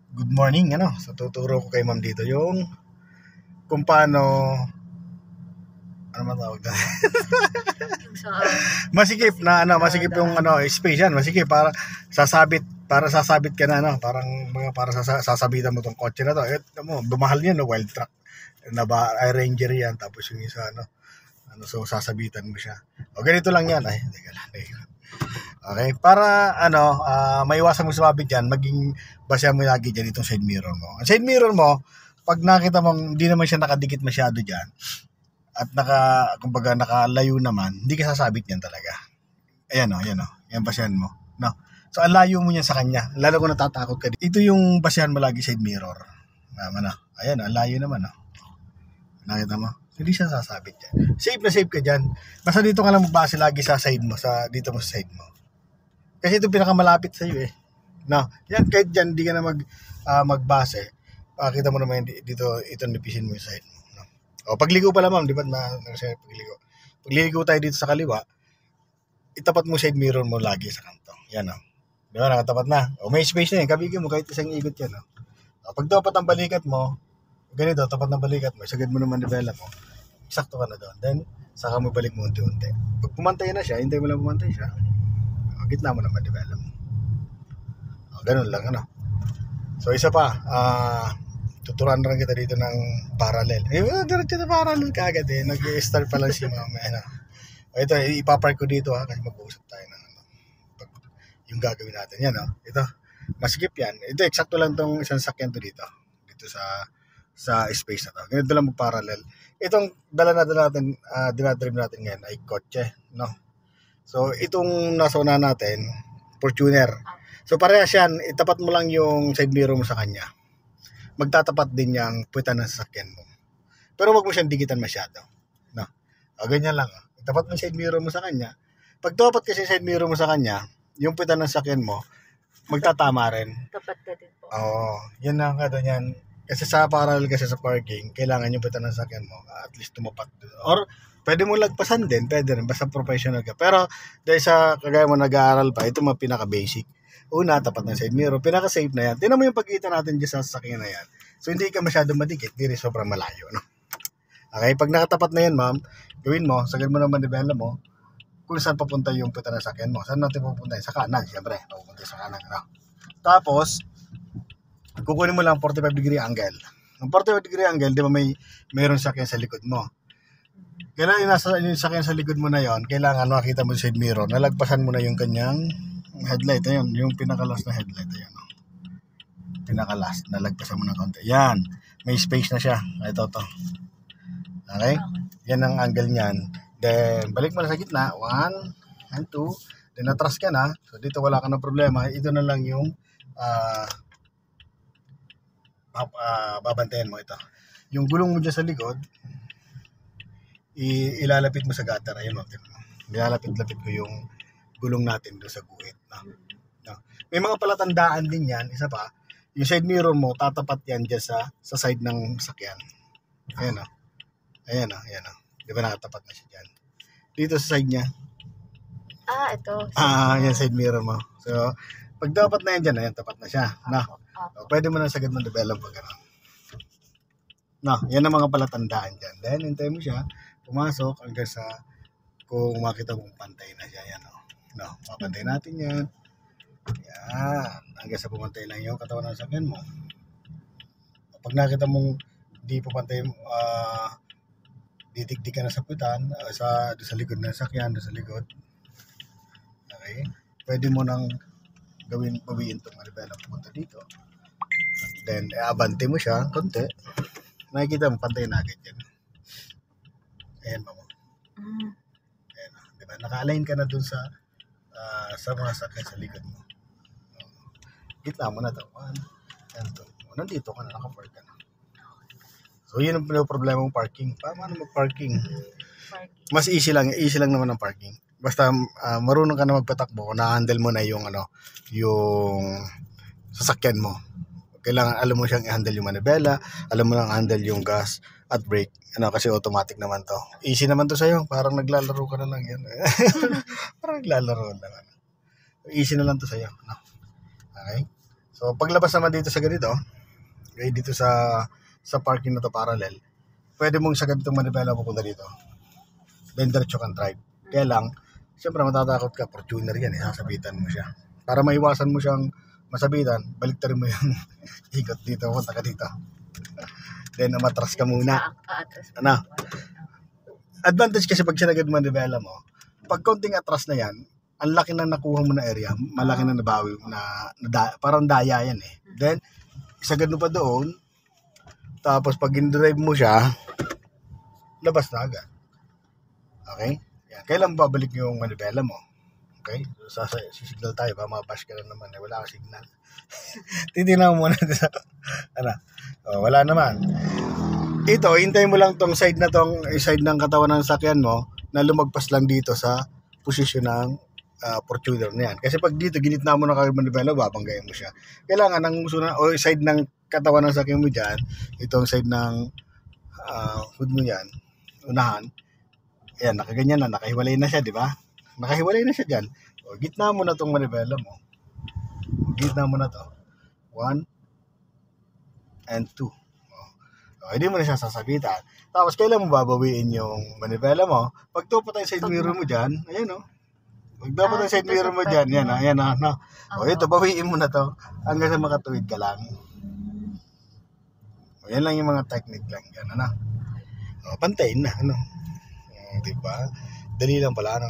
Good morning, So tuturo ko kay ma'am dito yung kung paano matawag na? Masikip na masikip yung space yan, masikip para sasabit ka na parang sasabitan mo tong kotse na to. Bumahal niyan wild truck na ba Ranger yan, tapos yung isa so sasabitan mo siya. O ganito lang yan teka lang. Okay, para maiwasan mo sumabit diyan, maging basa mo lagi diyan itong side mirror mo. Ang side mirror mo, pag nakita mong hindi naman siya nakadikit masyado diyan at kumbaga nakalayo naman, hindi ka sasabit niyan talaga. Ayan yan basahan mo, no. So ang layo mo niyan sa kanya, lalo kung natatakot ka. Ito yung basahan mo lagi side mirror. Ayan, ang layo naman, Nakita mo? Hindi siya sasabit dyan. Safe na safe ka dyan. Basta dito ka lang magbase lagi sa side mo, dito mo sa side mo. Kasi ito pinakamalapit sa iyo yan, kahit dyan, di ka na magbase. Pakita mo naman dito, ito nipisin mo yung side mo. O, pagligo pala ma'am, di ba pagligo? Pagligo tayo dito sa kaliwa, itapat mo side mirror mo lagi sa kanto. Yan Di ba, nakatapat na. O, may space na yan, kabigyan mo kahit isang ikot yan O, pag dapat ang balikat mo, ganito, tapat ng balikat mo, sagad mo naman develop mo, sakto ka na doon. Then, saka mo balik mo unti-unti. Pag pumantay na siya, hintay mo lang pumantay siya. Gitna mo naman develop mo. Ganun lang, So, isa pa, tuturuan rin kita dito ng parallel. Diretso na parallel ka agad Nag-start pa lang si mama. Ito, ipapark ko dito kasi mag-uusap tayo ng yung gagawin natin. Yan, Ito, masikip yan. Ito, eksakto lang tong isang sakyan to dito. Dito sa space na to. Ganito lang mag-parallel. Itong dinadrive natin ngayon ay kotse, So, itong nasa una natin, Fortuner. So, parehas yan. Itapat mo lang yung side mirror mo sa kanya. Magtatapat din yung puwitan ng sasakyan mo. Pero wag mo siyang dikitan masyado. Ganyan lang. Itapat mo yung side mirror mo sa kanya. Pag tapat kasi side mirror mo sa kanya, yung puwitan ng sasakyan mo, magtatama rin. Tapat ka din po. Oo. Yan lang ka doon yan. Kasi sa parallel kasi sa parking, kailangan yung puwitan ng sasakyan mo, at least tumapat doon. Or, pwede mo lagpasan din, pwede rin, basta professional ka. Pero, dahil sa kagaya mo nag-aaral pa, ito mga pinaka-basic. Una, tapat ng side mirror, pinaka-safe na yan. Tingnan mo yung pagkita natin dyan sa sasakyan na yan. So, hindi ka masyadong madikit, hindi rin sobrang malayo, Okay, pag nakatapat na yan, ma'am, gawin mo, sagad mo naman develop mo, kung saan papunta yung puwitan ng sasakyan mo. Saan natin pupunta? Sa kanan, siyempre. Papunta sa kanan, Tapos, kukunin mo lang 45 degree angle. Ang 45 degree angle, di ba mayroon sakyan sa likod mo? Kailangan yung sakyan sa likod mo na yon, kailangan makita mo sa side mirror, nalagpasan mo na yung kanyang headlight. Ayun, yung pinakalas na headlight. Ayun, pinakalas, nalagpasan mo na konti. Yan, may space na siya. Ito to. Okay? Yan ang angle niyan. Then, balik mo na sa gitna. 1 and 2. Then, atras ka na. So, dito wala ka na problema. Ito na lang yung babantayan mo ito. Yung gulong mo dyan sa likod, ilalapit mo sa gutter. Ayun, ilalapit-lapit ko yung gulong natin doon sa guhit. May mga palatandaan din yan. Isa pa, yung side mirror mo, tatapat yan dyan sa side ng sakyan. Ayan, Ayan, Di ba nakatapat na siya dyan? Dito sa side niya. Ito. Yan side mirror mo. So, pag dapat na yan dyan, ayan, tapat na siya. Pwede mo na sagad develop pag gano'n. Yan ang mga palatandaan dyan. Then, hintay mo siya, pumasok hanggang sa kung makita mong pantay na siya. Yan, mapantay natin yan. Yan. Hanggang sa pumantay lang yung katawan ng sakyan mo. Pag nakita mong di pumantay, didigdig ka na sa puwitan, sa likod ng sakyan, doon sa likod. Okay? Pwede mo nang pawiin itong develop punta dito. Then, abante mo siya, konti. Nakikita mo, pantay na agad yan. Ayan mo. Ayan, diba? Naka-align ka na dun sa mga sakyan sa likod mo. Gitna mo na ito. 1 and 2. Nandito ka na, naka-park ka na. So, yun ang problema ng parking. Paano mag-parking? Mas easy lang naman ang parking. Basta marunong ka na magpatakbo, na-handle mo na yung sasakyan mo. Kailangan alam mo siyang i-handle yung manibela, alam mo lang handle yung gas at brake. Kasi automatic naman to. Easy naman to sa'yo. Parang naglalaro ka na lang yan. Parang naglalaro lang. Easy na lang to sa'yo. Okay? So, paglabas naman dito sa ganito, okay, dito sa parking na to parallel, pwede mong sagad itong manibela pupunta dito. Then, diretso kang drive. Kaya lang, siyempre matatakot ka, Fortuner yan, sasabitan mo siya. Para maiwasan mo siyang masabitan, baliktarin mo yung ikot dito, punta ka dito. Then, umatras ka muna. Ano? Advantage kasi pag sinagad manibela mo, pag konting atras na yan, ang laki na nakuha mo na area, malaki na nabawi, parang daya yan eh. Then, isagad mo pa doon, tapos pag in-drive mo siya, labas na agad. Okay? Yan. Kailan babalik yung manibela mo? Okay? So, sisignal tayo, ba mabash ka na naman eh, wala kang signal. Titignan mo muna sa, wala naman. Ito, hintay mo lang tong side na tong side ng katawan ng sakyan mo na lumagpas lang dito sa posisyon ng Fortuner na yan. Kasi pag dito, ginitna mo na kayo manibela, babanggayin mo siya. Kailangan ng o side ng katawan ng sakyan mo dyan, itong side ng hood mo yan, unahan, ayan, nakaganyan na, nakahiwalay na siya, di ba? Nakahiwalay na siya dyan. O, gitna mo na tong manibela mo. Gitna mo na to. 1 and 2. Hindi mo na siya sasabitan. Tapos, kailan mo babawiin yung manibela mo? Pag tupo tayo side mirror mo dyan, ayan o. Pag tupo tayo side mirror mo dyan, yan o, ayan o. No? O, ito, bawiin mo na to hanggang sa makatuwid ka lang. O, yan lang yung mga technique lang dyan, ano? O, pantayin na, ano? Diba? Dali lang pala, ano?